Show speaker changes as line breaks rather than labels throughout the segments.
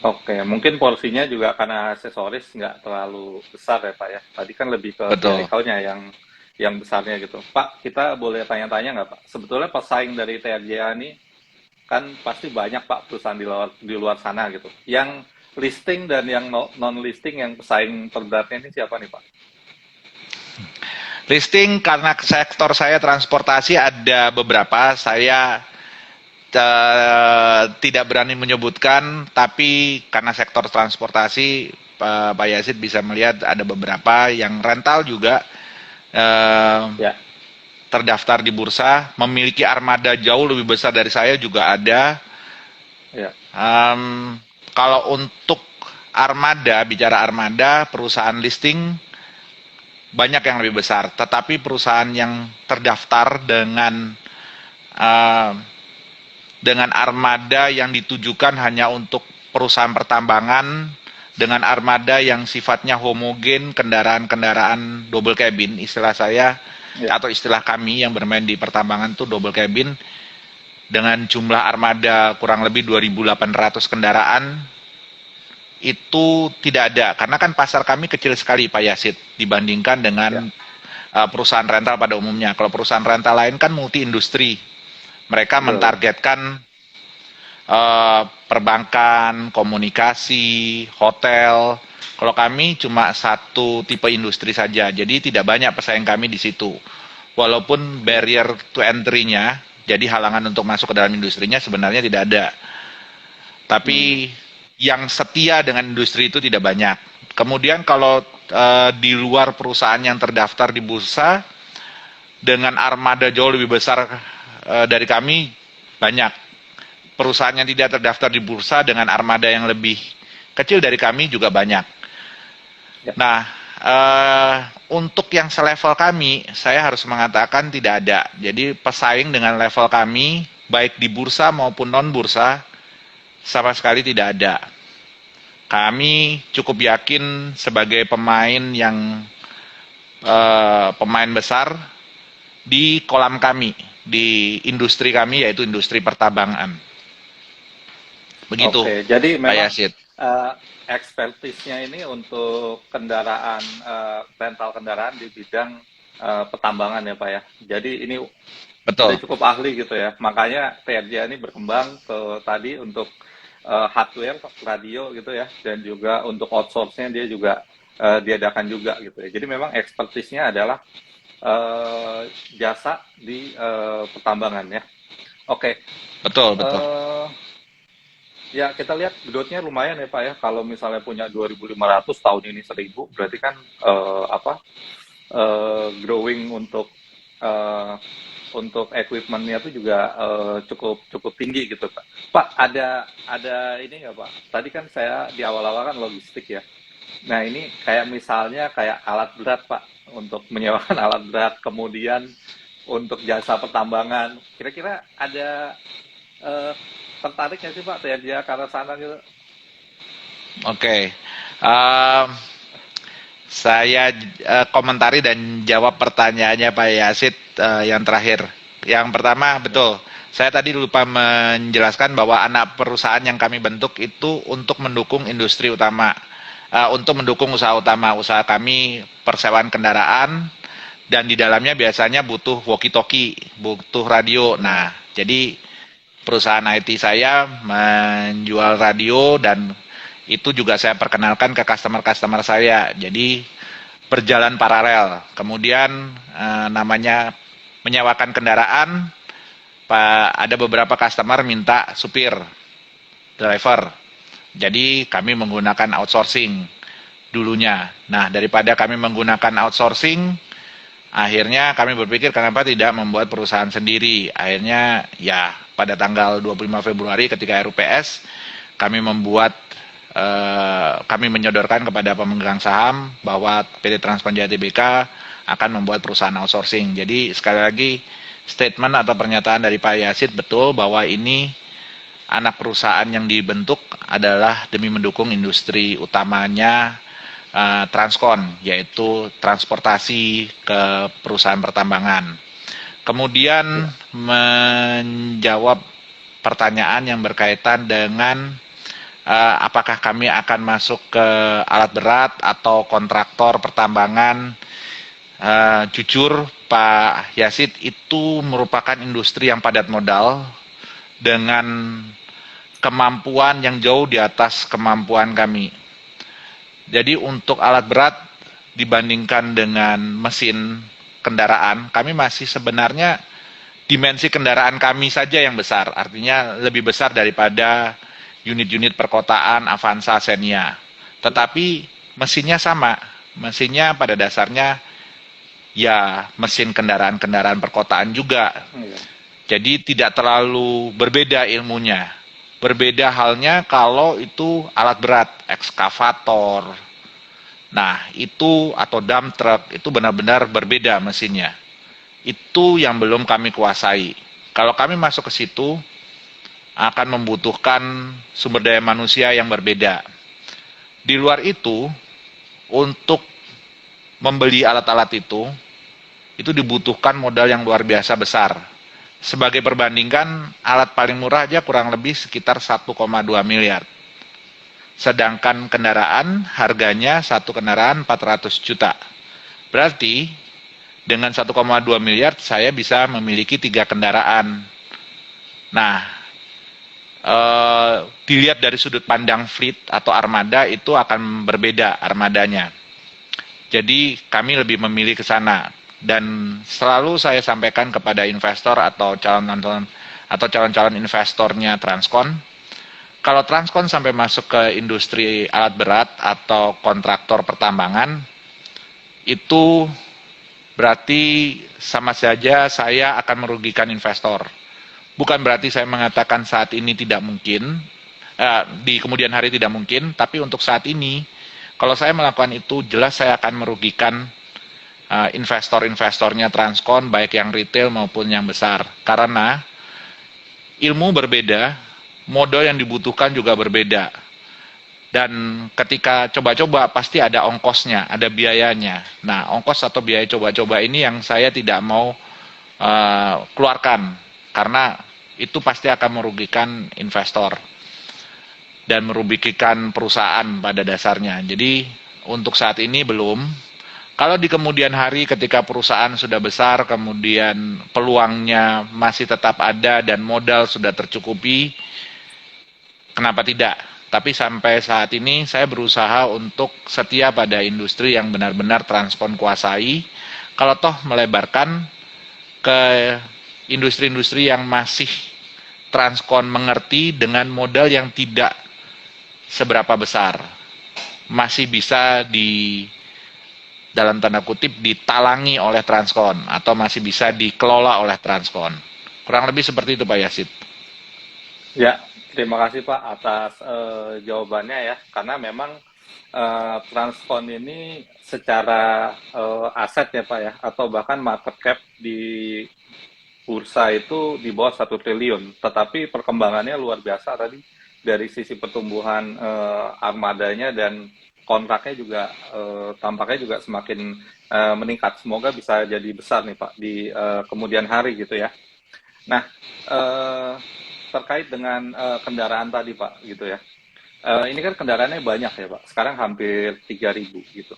Oke, mungkin porsinya juga karena aksesoris nggak terlalu besar ya Pak ya. Tadi kan lebih ke
Betul.
chemicalnya yang besarnya gitu. Pak, kita boleh tanya-tanya nggak Pak? Sebetulnya pesaing dari TRJA ini kan pasti banyak Pak perusahaan di luar sana gitu. Yang listing dan yang non listing yang pesaing terberatnya ini siapa nih Pak?
Listing karena sektor saya transportasi ada beberapa, saya tidak berani menyebutkan, tapi karena sektor transportasi, Pak Yazid bisa melihat ada beberapa yang rental juga eh,
Ya,
terdaftar di bursa, memiliki armada jauh lebih besar dari saya juga ada.
ya,
Um, Kalau untuk armada, bicara armada, perusahaan listing banyak yang lebih besar, tetapi perusahaan yang terdaftar uh, dengan armada yang ditujukan hanya untuk perusahaan pertambangan, dengan armada yang sifatnya homogen, kendaraan-kendaraan double cabin, istilah saya
ya.
atau istilah kami yang bermain di pertambangan itu double cabin, dengan jumlah armada kurang lebih 2.800 kendaraan, itu tidak ada, karena kan pasar kami kecil sekali Pak Yasid dibandingkan
Ya,
dengan perusahaan rental pada umumnya. Kalau perusahaan rental lain kan multi industri, mereka
betul.
mentargetkan perbankan, komunikasi, hotel. Kalau kami cuma satu tipe industri saja, jadi tidak banyak pesaing kami di situ. Walaupun
Ya,
barrier to entry-nya, jadi halangan untuk masuk ke dalam industrinya sebenarnya tidak ada.
hmm,
Tapi yang setia dengan industri itu tidak banyak. Kemudian kalau di luar perusahaan yang terdaftar di bursa, dengan armada jauh lebih besar dari kami, banyak. Perusahaan yang tidak terdaftar di bursa dengan armada yang lebih kecil dari kami juga banyak.
ya.
Nah, untuk yang selevel kami, saya harus mengatakan tidak ada. Jadi pesaing dengan level kami, baik di bursa maupun non bursa, sama sekali tidak ada. Kami cukup yakin sebagai pemain yang pemain besar di kolam kami, di industri kami yaitu industri pertambangan. Begitu,
Oke, jadi
Pak
memang
Yasid.
eh, expertise-nya ini untuk kendaraan, rental kendaraan di bidang pertambangan ya Pak ya. Jadi ini udah
Betul.
cukup ahli gitu ya. Makanya TRJ ini berkembang ke tadi untuk hardware, radio gitu ya, dan juga untuk outsource-nya dia juga diadakan juga gitu ya. Jadi memang expertise-nya adalah eh, jasa di pertambangan ya. Oke,
Betul, betul.
eh, ya, kita lihat growth-nya lumayan ya Pak ya. Kalau misalnya punya 2.500 tahun ini 1.000, berarti kan apa? Growing eh, untuk equipment-nya itu juga cukup cukup tinggi gitu Pak. Pak, ada ini nggak Pak? Tadi kan saya di awal-awal kan logistik ya. Nah, ini kayak misalnya kayak alat berat Pak, untuk menyewakan alat berat, kemudian untuk jasa pertambangan. Kira-kira ada eh, tertarik nggak sih Pak dia ke arah sana gitu?
Oke. Um, saya komentari dan jawab pertanyaannya Pak Yasid yang terakhir. Yang pertama,
Ya,
betul. Saya tadi lupa menjelaskan bahwa anak perusahaan yang kami bentuk itu untuk mendukung industri utama, untuk mendukung usaha utama. Usaha kami persewaan kendaraan, dan di dalamnya biasanya butuh walkie-talkie, butuh radio.
hmm,
Nah, jadi perusahaan IT saya menjual radio, dan itu juga saya perkenalkan ke customer-customer saya. Jadi berjalan paralel. Kemudian namanya menyewakan kendaraan, ada beberapa customer minta supir, driver. Jadi kami menggunakan outsourcing dulunya. Nah, daripada kami menggunakan outsourcing, akhirnya kami berpikir kenapa tidak membuat perusahaan sendiri. Akhirnya ya pada tanggal 25 Februari ketika RUPS kami kami menyodorkan kepada pemegang saham bahwa PT Transpanjaya Tbk akan membuat perusahaan outsourcing. Jadi sekali lagi statement atau pernyataan dari Pak Yasid betul bahwa ini anak perusahaan yang dibentuk adalah demi mendukung industri utamanya Transkon, yaitu transportasi ke perusahaan pertambangan. Kemudian
ya,
menjawab pertanyaan yang berkaitan dengan apakah kami akan masuk ke alat berat atau kontraktor pertambangan. Jujur Pak Yasid, itu merupakan industri yang padat modal dengan kemampuan yang jauh di atas kemampuan kami. Jadi untuk alat berat dibandingkan dengan mesin kendaraan, kami masih sebenarnya dimensi kendaraan kami saja yang besar, artinya lebih besar daripada unit-unit perkotaan Avanza, Xenia. Tetapi mesinnya sama, mesinnya pada dasarnya ya mesin kendaraan-kendaraan perkotaan juga.
Iya.
Jadi tidak terlalu berbeda ilmunya. Berbeda halnya kalau itu alat berat, ekskavator. Nah, itu atau dump truck itu benar-benar berbeda mesinnya. Itu yang belum kami kuasai. Kalau kami masuk ke situ akan membutuhkan sumber daya manusia yang berbeda. Di luar itu, untuk membeli alat-alat itu dibutuhkan modal yang luar biasa besar. Sebagai perbandingan, alat paling murah aja kurang lebih sekitar 1,2 miliar. Sedangkan kendaraan, harganya satu kendaraan 400 juta. Berarti, dengan 1,2 miliar, saya bisa memiliki 3 kendaraan. Nah, dilihat dari sudut pandang fleet atau armada, itu akan berbeda armadanya. Jadi kami lebih memilih ke sana, dan selalu saya sampaikan kepada investor atau calon-calon investornya Transcon, kalau Transcon sampai masuk ke industri alat berat atau kontraktor pertambangan, itu berarti sama saja saya akan merugikan investor. Bukan berarti saya mengatakan saat ini tidak mungkin, di kemudian hari tidak mungkin, tapi untuk saat ini, kalau saya melakukan itu, jelas saya akan merugikan investor-investornya Transcon, baik yang retail maupun yang besar. Karena ilmu berbeda, modal yang dibutuhkan juga berbeda. Dan ketika coba-coba pasti ada ongkosnya, ada biayanya. Nah, ongkos atau biaya coba-coba ini yang saya tidak mau keluarkan. Karena itu pasti akan merugikan investor dan merugikan perusahaan pada dasarnya. Jadi untuk saat ini belum. Kalau di kemudian hari ketika perusahaan sudah besar, kemudian peluangnya masih tetap ada dan modal sudah tercukupi, kenapa tidak? Tapi sampai saat ini saya berusaha untuk setia pada industri yang benar-benar Transcon kuasai. Kalau toh melebarkan ke industri-industri yang masih Transcon mengerti dengan modal yang tidak seberapa besar, masih bisa dalam tanda kutip ditalangi oleh Transcon atau masih bisa dikelola oleh Transcon. Kurang lebih seperti itu Pak Yasid.
Ya, terima kasih Pak atas jawabannya ya, karena memang Transcon ini secara aset ya Pak ya, atau bahkan market cap di bursa itu di bawah 1 triliun, tetapi perkembangannya luar biasa tadi dari sisi pertumbuhan armadanya, dan kontraknya juga tampaknya juga semakin meningkat. Semoga bisa jadi besar nih Pak di kemudian hari gitu ya. Nah, terkait dengan kendaraan tadi Pak gitu ya. Ini kan kendaraannya banyak ya Pak. Sekarang hampir 3.000 gitu.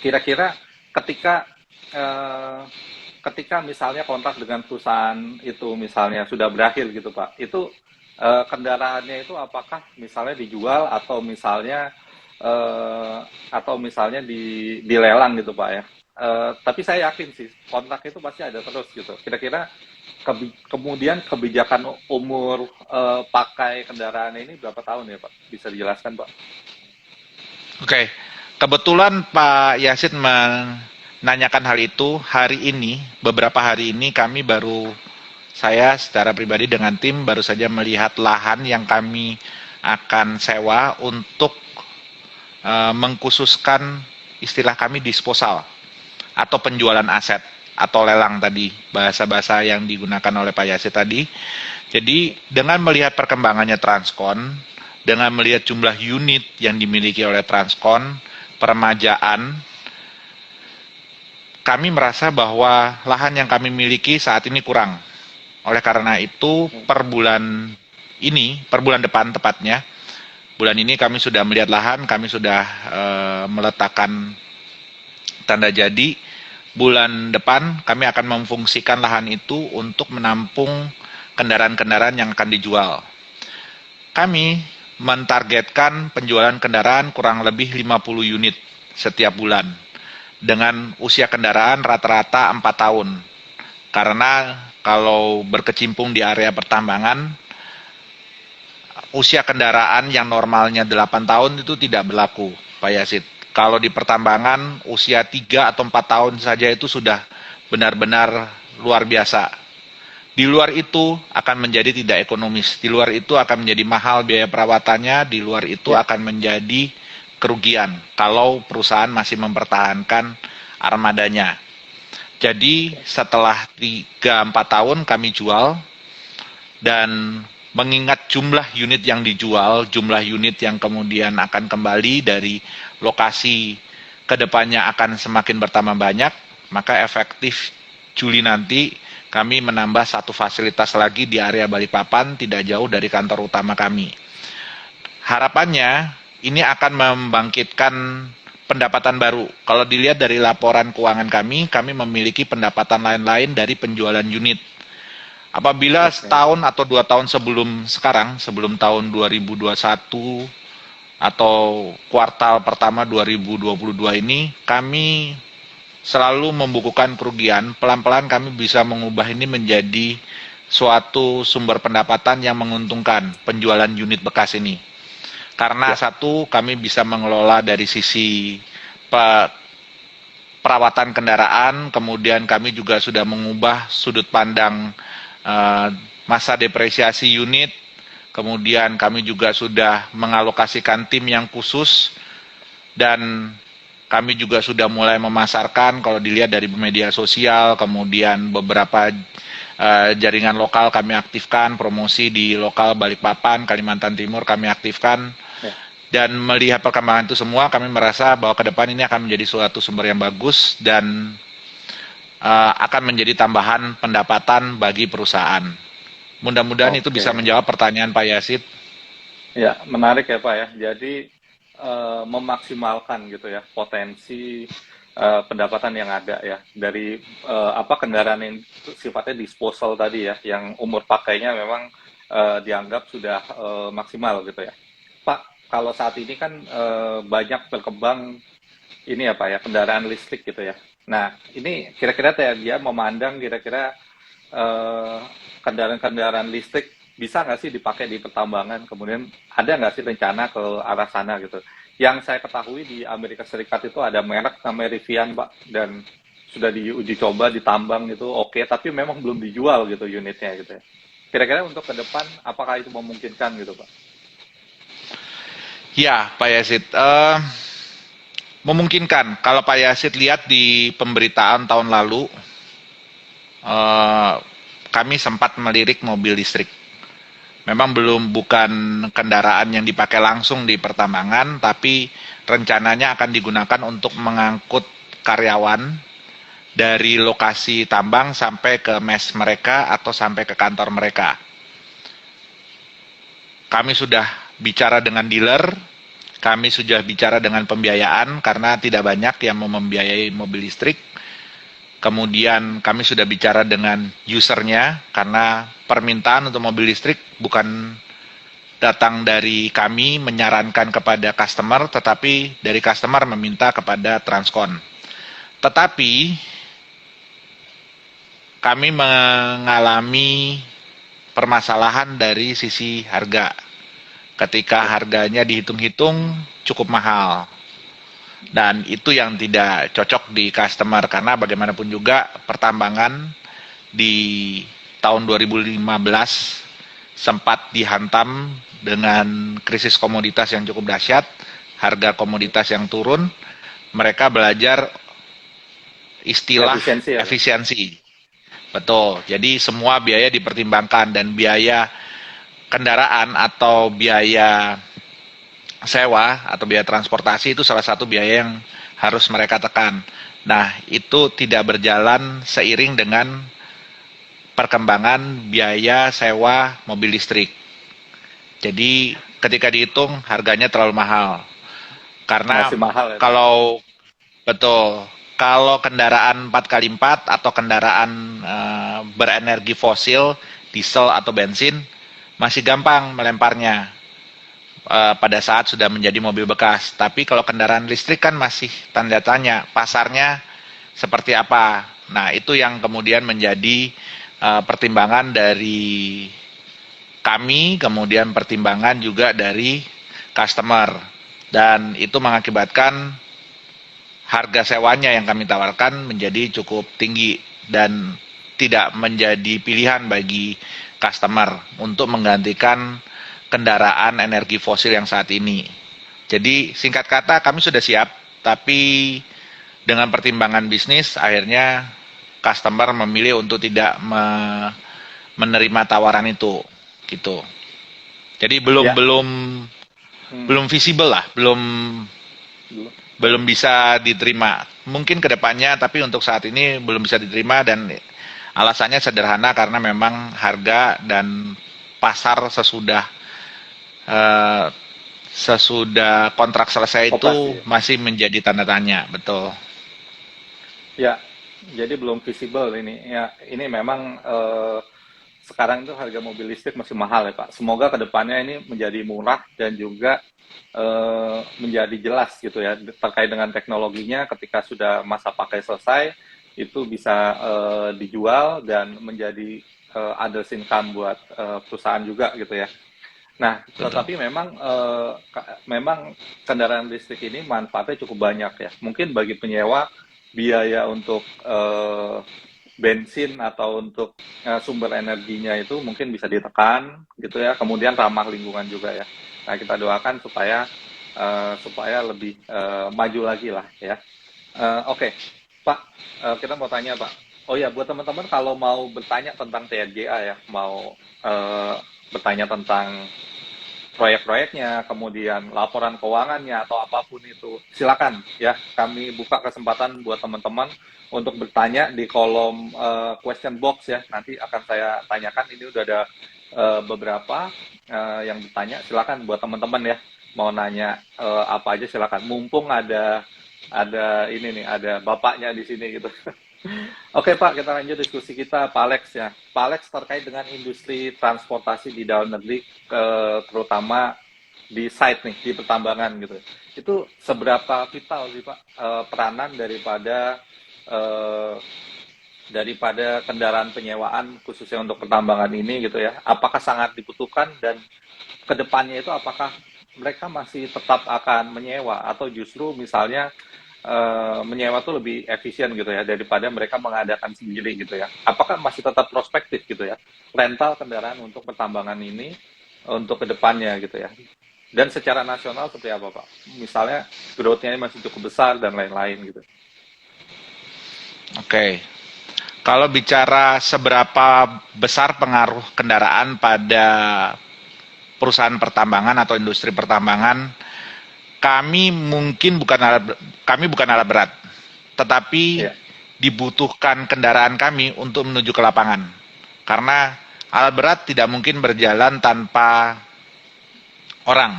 Kira-kira ketika misalnya kontrak dengan perusahaan itu misalnya sudah berakhir gitu Pak, itu kendaraannya itu apakah misalnya dijual atau misalnya dilelang gitu Pak ya. Tapi saya yakin sih kontrak itu pasti ada terus gitu. Kira-kira kemudian kebijakan umur pakai kendaraan ini berapa tahun ya Pak? Bisa dijelaskan Pak?
Oke, kebetulan Pak Yasid menanyakan hal itu hari ini, beberapa hari ini saya secara pribadi dengan tim baru saja melihat lahan yang kami akan sewa untuk mengkhususkan istilah kami disposal atau penjualan aset atau lelang tadi, bahasa-bahasa yang digunakan oleh Pak Yasid tadi. Jadi dengan melihat perkembangannya Transcon, dengan melihat jumlah unit yang dimiliki oleh Transcon, peremajaan, kami merasa bahwa lahan yang kami miliki saat ini kurang. Oleh karena itu, per bulan depan tepatnya, Bulan ini kami sudah melihat lahan, kami sudah meletakkan tanda jadi. Bulan depan kami akan memfungsikan lahan itu untuk menampung kendaraan-kendaraan yang akan dijual. Kami mentargetkan penjualan kendaraan kurang lebih 50 unit setiap bulan dengan usia kendaraan rata-rata 4 tahun. Karena kalau berkecimpung di area pertambangan, usia kendaraan yang normalnya 8 tahun itu tidak berlaku, Pak Yasid. Kalau di pertambangan, usia 3 atau 4 tahun saja itu sudah benar-benar luar biasa. Di luar itu akan menjadi tidak ekonomis. Di luar itu akan menjadi mahal biaya perawatannya. Di luar itu akan menjadi kerugian kalau perusahaan masih mempertahankan armadanya. Jadi setelah 3-4 tahun kami jual, dan mengingat jumlah unit yang dijual, jumlah unit yang kemudian akan kembali dari lokasi kedepannya akan semakin bertambah banyak, maka efektif Juli nanti kami menambah satu fasilitas lagi di area Balikpapan, tidak jauh dari kantor utama kami. Harapannya ini akan membangkitkan pendapatan baru. Kalau dilihat dari laporan keuangan kami memiliki pendapatan lain-lain dari penjualan unit. Apabila setahun atau 2 tahun sebelum sekarang, sebelum tahun 2021 atau kuartal pertama 2022 ini, kami selalu membukukan kerugian, pelan-pelan kami bisa mengubah ini menjadi suatu sumber pendapatan yang menguntungkan penjualan unit bekas ini. Karena satu, kami bisa mengelola dari sisi perawatan kendaraan, kemudian kami juga sudah mengubah sudut pandang masa depresiasi unit, kemudian kami juga sudah mengalokasikan tim yang khusus, dan kami juga sudah mulai memasarkan, kalau dilihat dari media sosial, kemudian beberapa jaringan lokal kami aktifkan, promosi di lokal Balikpapan, Kalimantan Timur kami aktifkan, dan melihat perkembangan itu semua, kami merasa bahwa ke depan ini akan menjadi suatu sumber yang bagus, dan akan menjadi tambahan pendapatan bagi perusahaan. Mudah-mudahan itu bisa menjawab pertanyaan Pak Yasid.
Ya, menarik ya Pak ya. Jadi memaksimalkan gitu ya potensi pendapatan yang ada ya dari kendaraan yang sifatnya disposal tadi ya, yang umur pakainya memang dianggap sudah maksimal gitu ya. Pak, kalau saat ini kan banyak berkembang ini ya Pak ya, kendaraan listrik gitu ya. Nah, ini kira-kira dia memandang kira-kira kendaraan-kendaraan listrik bisa nggak sih dipakai di pertambangan? Kemudian ada nggak sih rencana ke arah sana gitu? Yang saya ketahui di Amerika Serikat itu ada merek namanya Rivian, Pak, dan sudah diuji coba di tambang itu oke, tapi memang belum dijual gitu unitnya gitu ya. Kira-kira untuk ke depan apakah itu memungkinkan gitu, Pak?
Ya, Pak Yasid. Memungkinkan. Kalau Pak Yasid lihat di pemberitaan tahun lalu, kami sempat melirik mobil listrik. Memang bukan kendaraan yang dipakai langsung di pertambangan, tapi rencananya akan digunakan untuk mengangkut karyawan dari lokasi tambang sampai ke mes mereka atau sampai ke kantor mereka. Kami sudah bicara dengan dealer, kami sudah bicara dengan pembiayaan karena tidak banyak yang mau membiayai mobil listrik. Kemudian kami sudah bicara dengan usernya karena permintaan untuk mobil listrik bukan datang dari kami menyarankan kepada customer, tetapi dari customer meminta kepada Transcon. Tetapi kami mengalami permasalahan dari sisi harga. Ketika harganya dihitung-hitung cukup mahal. Dan itu yang tidak cocok di customer, karena bagaimanapun juga pertambangan di tahun 2015 sempat dihantam dengan krisis komoditas yang cukup dahsyat, harga komoditas yang turun, mereka belajar istilah efisiensi. Betul, jadi semua biaya dipertimbangkan, dan biaya kendaraan atau biaya sewa atau biaya transportasi itu salah satu biaya yang harus mereka tekan. Nah, itu tidak berjalan seiring dengan perkembangan biaya sewa mobil listrik. Jadi ketika dihitung harganya terlalu mahal. Karena
Masih mahal ya, Pak?
kalau betul, kalau kendaraan 4x4 atau kendaraan berenergi fosil, diesel atau bensin, masih gampang melemparnya pada saat sudah menjadi mobil bekas. Tapi kalau kendaraan listrik kan masih tanda tanya, pasarnya seperti apa. Nah, itu yang kemudian menjadi pertimbangan dari kami, kemudian pertimbangan juga dari customer. Dan itu mengakibatkan harga sewanya yang kami tawarkan menjadi cukup tinggi dan tidak menjadi pilihan bagi customer untuk menggantikan kendaraan energi fosil yang saat ini. Jadi singkat kata kami sudah siap, tapi dengan pertimbangan bisnis akhirnya customer memilih untuk tidak menerima tawaran itu, gitu. Jadi belum
Ya.
belum
Hmm.
belum visible lah, belum
Dulu.
belum bisa diterima. Mungkin kedepannya, tapi untuk saat ini belum bisa diterima dan alasannya sederhana karena memang harga dan pasar eh, sesudah kontrak selesai
Operasi
itu
ya.
masih menjadi tanda tanya, betul.
Ya, jadi belum visible ini. Ya, ini memang sekarang itu harga mobil listrik masih mahal ya Pak. Semoga kedepannya ini menjadi murah dan juga menjadi jelas gitu ya terkait dengan teknologinya ketika sudah masa pakai selesai itu bisa dijual dan menjadi others income buat perusahaan juga gitu ya. Nah,
Betul.
tetapi memang kendaraan listrik ini manfaatnya cukup banyak ya. Mungkin bagi penyewa biaya untuk bensin atau untuk sumber energinya itu mungkin bisa ditekan gitu ya. Kemudian ramah lingkungan juga ya. Nah, kita doakan supaya lebih maju lagi lah ya. Oke, Pak, kita mau tanya Pak. Oh ya, buat teman-teman kalau mau bertanya tentang TNGA ya, mau bertanya tentang proyek-proyeknya, kemudian laporan keuangannya atau apapun itu, silakan ya. Kami buka kesempatan buat teman-teman untuk bertanya di kolom question box ya. Nanti akan saya tanyakan. Ini udah ada beberapa yang bertanya. Silakan buat teman-teman ya. Mau nanya apa aja silakan. Mumpung ada ini nih, ada bapaknya di sini gitu. Oke Pak, kita lanjut diskusi kita Pak Alex ya. Pak Alex terkait dengan industri transportasi di dalam negeri, terutama di site nih, di pertambangan gitu. Itu seberapa vital sih Pak peranan eh, daripada kendaraan penyewaan khususnya untuk pertambangan ini gitu ya? Apakah sangat dibutuhkan dan kedepannya itu apakah mereka masih tetap akan menyewa atau justru misalnya menyewa tuh lebih efisien gitu ya daripada mereka mengadakan sendiri gitu ya. Apakah masih tetap prospektif gitu ya rental kendaraan untuk pertambangan ini untuk kedepannya gitu ya. Dan secara nasional seperti apa Pak? Misalnya growth-nya masih cukup besar dan lain-lain gitu.
Oke. Kalau bicara seberapa besar pengaruh kendaraan pada perusahaan pertambangan atau industri pertambangan, kami bukan alat berat, tetapi
Iya,
dibutuhkan kendaraan kami untuk menuju ke lapangan. Karena alat berat tidak mungkin berjalan tanpa orang.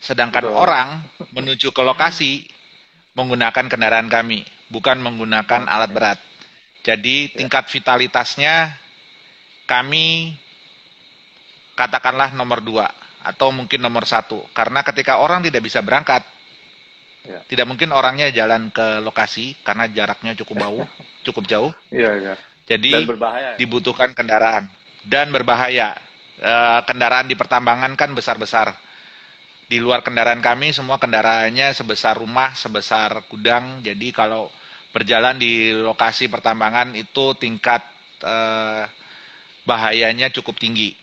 Sedangkan
betul.
orang menuju ke lokasi menggunakan kendaraan kami, bukan menggunakan alat
Oke.
berat. Jadi
Ya,
tingkat vitalitasnya kami katakanlah nomor 2 atau mungkin nomor 1. Karena ketika orang tidak bisa berangkat,
ya.
tidak mungkin orangnya jalan ke lokasi karena jaraknya cukup jauh.
Iya, iya. Dan
Jadi
berbahaya ya.
dibutuhkan kendaraan dan berbahaya. Kendaraan di pertambangan kan besar-besar. Di luar kendaraan kami semua kendaraannya sebesar rumah, sebesar gudang. Jadi kalau berjalan di lokasi pertambangan itu tingkat bahayanya cukup tinggi.